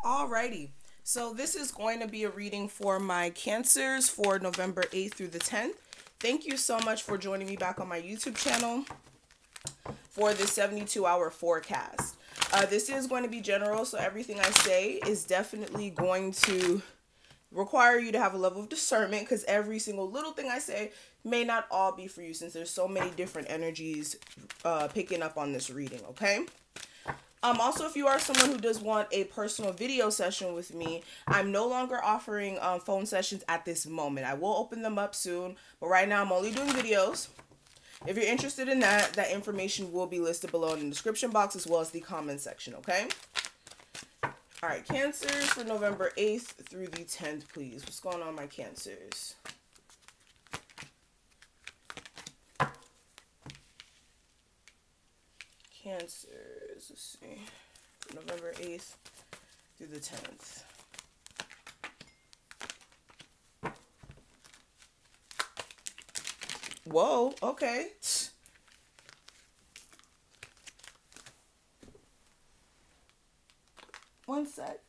Alrighty, so this is going to be a reading for my Cancers for November 8th through the 10th. Thank you so much for joining me back on my YouTube channel for this 72-hour forecast. This is going to be general, so everything I say is definitely going to require you to have a level of discernment, because every single little thing I say may not all be for you, since there's so many different energies picking up on this reading, okay? Also, if you are someone who does want a personal video session with me, I'm no longer offering phone sessions at this moment. I will open them up soon, but right now I'm only doing videos. If you're interested in that, that information will be listed below in the description box as well as the comment section, okay? All right, Cancers for November 8th through the 10th, please. What's going on, my Cancers? Cancers, let's see, November 8th through the 10th. Whoa, okay. One sec.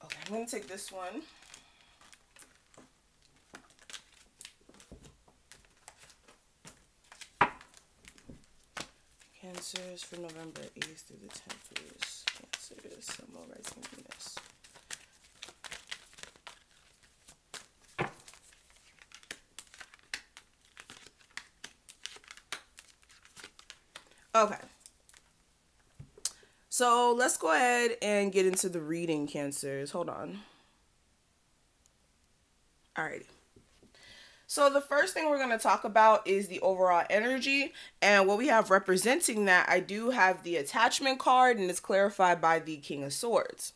Okay, I'm going to take this one. Cancers for November 8th through the 10th, please. Cancers, Sun, Moon, Rising, Venus. Okay. So let's go ahead and get into the reading, Cancers. Hold on. Alrighty. So the first thing we're going to talk about is the overall energy, and what we have representing that, I do have the attachment card, and it's clarified by the King of Swords.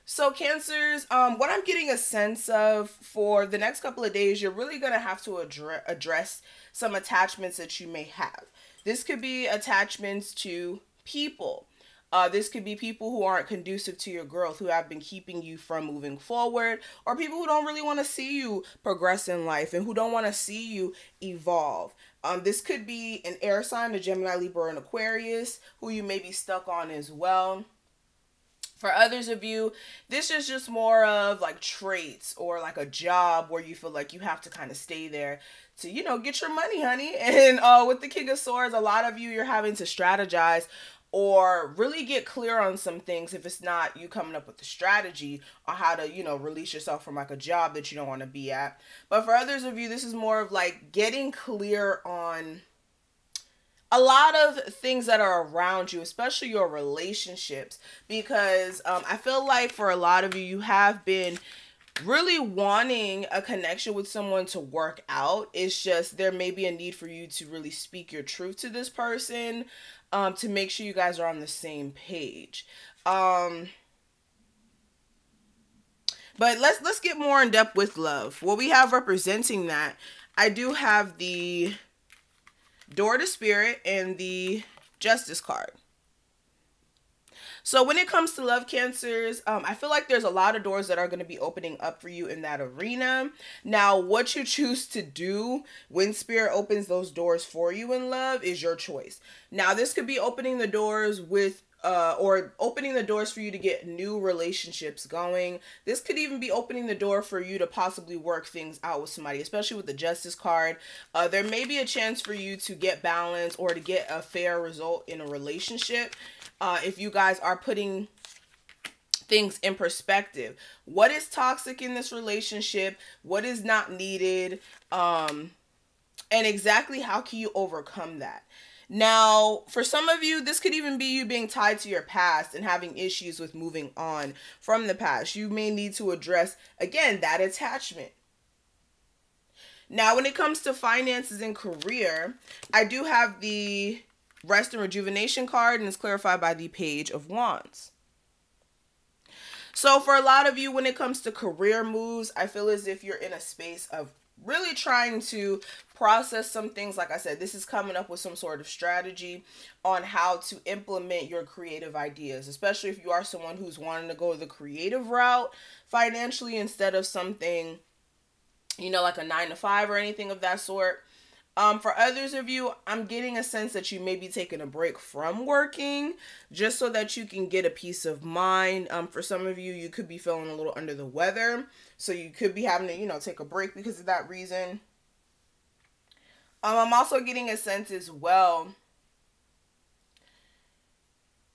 So Cancers, what I'm getting a sense of for the next couple of days, you're really going to have to address some attachments that you may have. This could be attachments to people. This could be people who aren't conducive to your growth, who have been keeping you from moving forward, or people who don't really want to see you progress in life and who don't want to see you evolve. This could be an air sign, a Gemini, Libra, and Aquarius, who you may be stuck on as well. For others of you, this is just more of like traits or like a job where you feel like you have to kind of stay there to, you know, get your money, honey. And with the King of Swords, a lot of you, you're having to strategize or really get clear on some things if it's not you coming up with the strategy on how to, you know, release yourself from like a job that you don't want to be at. But for others of you, this is more of like getting clear on a lot of things that are around you, especially your relationships, because I feel like for a lot of you, you have been really wanting a connection with someone to work out. It's just there may be a need for you to really speak your truth to this person, to make sure you guys are on the same page. But let's get more in depth with love. What we have representing that, I do have the Door to Spirit and the Justice card. So when it comes to love, Cancers, I feel like there's a lot of doors that are going to be opening up for you in that arena. Now, what you choose to do when Spirit opens those doors for you in love is your choice. Now, this could be opening the doors with or opening the doors for you to get new relationships going. This could even be opening the door for you to possibly work things out with somebody, especially with the Justice card. There may be a chance for you to get balance or to get a fair result in a relationship. If you guys are putting things in perspective, what is toxic in this relationship, what is not needed, and exactly how can you overcome that. Now, for some of you, this could even be you being tied to your past and having issues with moving on from the past. You may need to address, again, that attachment. Now, when it comes to finances and career, I do have the Rest and Rejuvenation card, and it's clarified by the Page of Wands. So for a lot of you, when it comes to career moves, I feel as if you're in a space of really trying to process some things. Like I said, this is coming up with some sort of strategy on how to implement your creative ideas, especially if you are someone who's wanting to go the creative route financially instead of something, you know, like a 9-to-5 or anything of that sort. For others of you, I'm getting a sense that you may be taking a break from working just so that you can get a peace of mind. For some of you, you could be feeling a little under the weather, so you could be having to, take a break because of that reason. I'm also getting a sense as well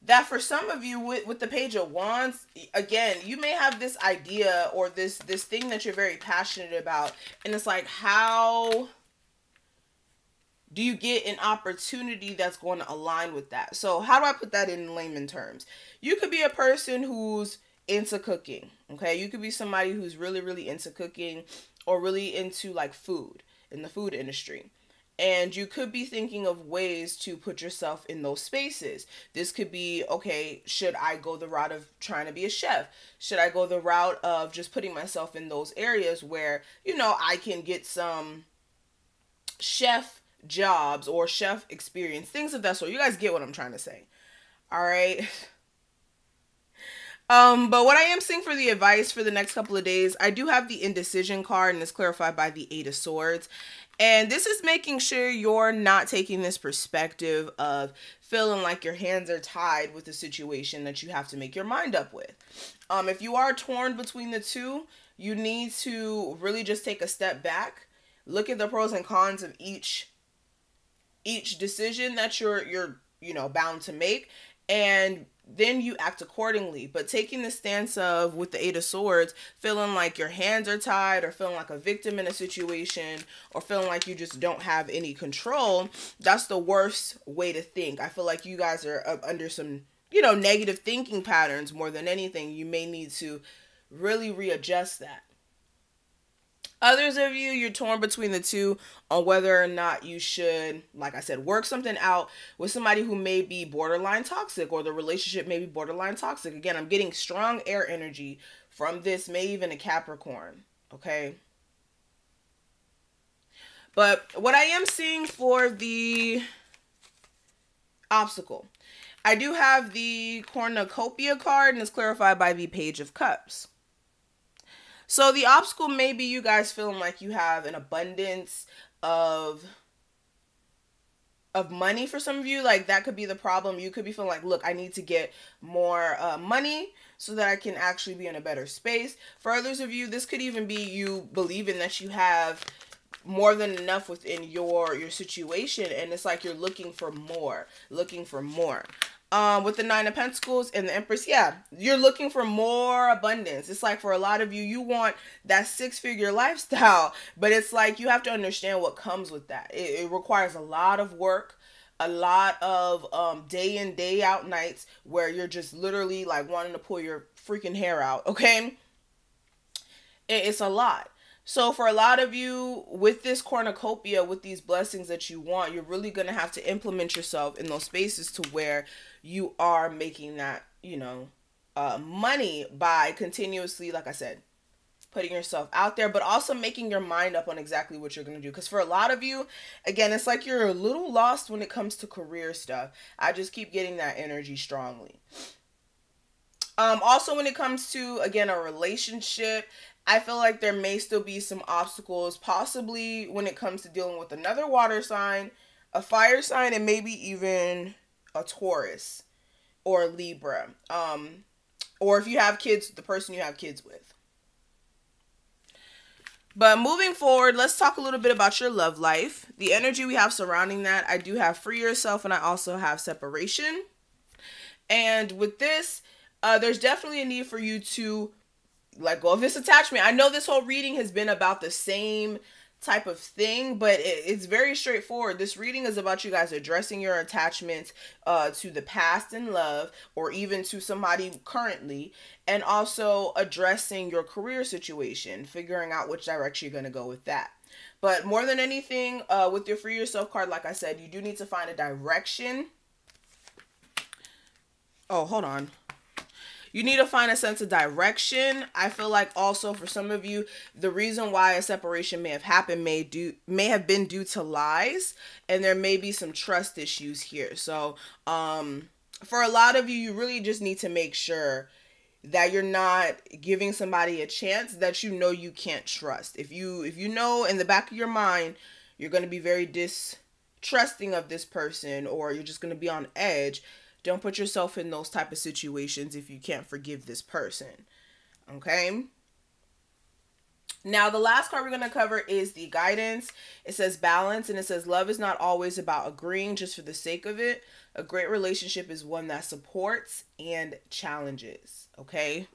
that for some of you with the Page of Wands, again, you may have this idea or this thing that you're very passionate about, and it's like, how do you get an opportunity that's going to align with that? So how do I put that in layman terms? You could be a person who's into cooking, okay? You could be somebody who's really, really into cooking or really into like food, in the food industry. And you could be thinking of ways to put yourself in those spaces. This could be, okay, should I go the route of trying to be a chef? Should I go the route of just putting myself in those areas where, I can get some chef jobs or chef experience, things of that sort. You guys get what I'm trying to say. All right. But what I am seeing for the advice for the next couple of days, I do have the indecision card, and it's clarified by the Eight of Swords. And this is making sure you're not taking this perspective of feeling like your hands are tied with a situation that you have to make your mind up with. If you are torn between the two, you need to really just take a step back, look at the pros and cons of each decision that you're bound to make, and then you act accordingly. But taking the stance of, with the Eight of Swords, feeling like your hands are tied or feeling like a victim in a situation or feeling like you just don't have any control, that's the worst way to think. I feel like you guys are under some, negative thinking patterns more than anything. You may need to really readjust that. Others of you, you're torn between the two on whether or not you should, like I said, work something out with somebody who may be borderline toxic, or the relationship may be borderline toxic. Again, I'm getting strong air energy from this, may even a Capricorn, okay? But what I am seeing for the obstacle, I do have the cornucopia card, and it's clarified by the Page of Cups. So the obstacle may be you guys feeling like you have an abundance of money. For some of you, like, that could be the problem. You could be feeling like, look, I need to get more money so that I can actually be in a better space. For others of you, this could even be you believing that you have more than enough within your situation, and it's like you're looking for more. With the Nine of Pentacles and the Empress, yeah, you're looking for more abundance. It's like for a lot of you, you want that 6-figure lifestyle, but it's like you have to understand what comes with that. It requires a lot of work, a lot of day in, day out nights where you're just literally like wanting to pull your freaking hair out, okay? It's a lot. So for a lot of you, with this cornucopia, with these blessings that you want, you're really going to have to implement yourself in those spaces to where you are making that, money by continuously, like I said, putting yourself out there, but also making your mind up on exactly what you're going to do. Because for a lot of you, again, it's like you're a little lost when it comes to career stuff. I just keep getting that energy strongly. Also, when it comes to, again, a relationship, I feel like there may still be some obstacles, possibly when it comes to dealing with another water sign, a fire sign, and maybe even a Taurus or a Libra. Or if you have kids, the person you have kids with. But moving forward, let's talk a little bit about your love life. The energy we have surrounding that, I do have free yourself, and I also have separation. And with this, there's definitely a need for you to let go of this attachment. I know this whole reading has been about the same type of thing, but it's very straightforward. This reading is about you guys addressing your attachments to the past in love, or even to somebody currently, and also addressing your career situation, figuring out which direction you're going to go with that. But more than anything, with your Free Yourself card, like I said, you do need to find a direction. Oh, hold on. You need to find a sense of direction. I feel like also for some of you, the reason why a separation may have happened may have been due to lies, and there may be some trust issues here. So for a lot of you, you really just need to make sure that you're not giving somebody a chance that you know you can't trust. If you know in the back of your mind, you're going to be very distrusting of this person, or you're just going to be on edge. Don't put yourself in those type of situations if you can't forgive this person. Okay? Now, the last card we're going to cover is the guidance. It says balance, and it says love is not always about agreeing just for the sake of it. A great relationship is one that supports and challenges. Okay?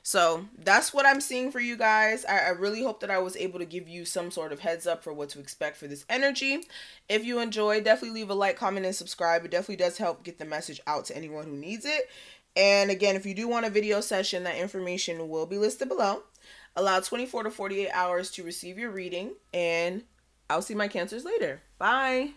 So that's what I'm seeing for you guys. I really hope that I was able to give you some sort of heads up for what to expect for this energy. If you enjoyed, definitely leave a like, comment, and subscribe. It definitely does help get the message out to anyone who needs it. And again, if you do want a video session, that information will be listed below. Allow 24 to 48 hours to receive your reading, and I'll see my Cancers later. Bye.